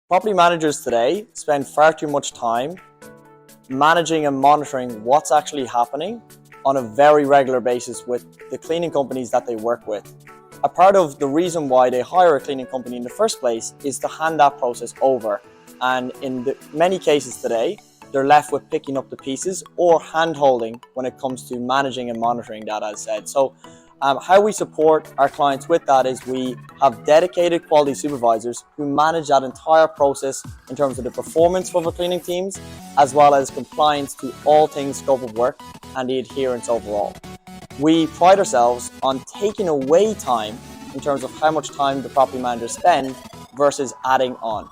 Property managers today spend far too much time managing and monitoring what's actually happening on a very regular basis with the cleaning companies that they work with. A part of the reason why they hire a cleaning company in the first place is to hand that process over. And in many cases today, they're left with picking up the pieces or hand-holding when it comes to managing and monitoring that, as said. So how we support our clients with that is we have dedicated quality supervisors who manage that entire process in terms of the performance of our cleaning teams, as well as compliance to all things scope of work and the adherence overall. We pride ourselves on taking away time in terms of how much time the property managers spend versus adding on.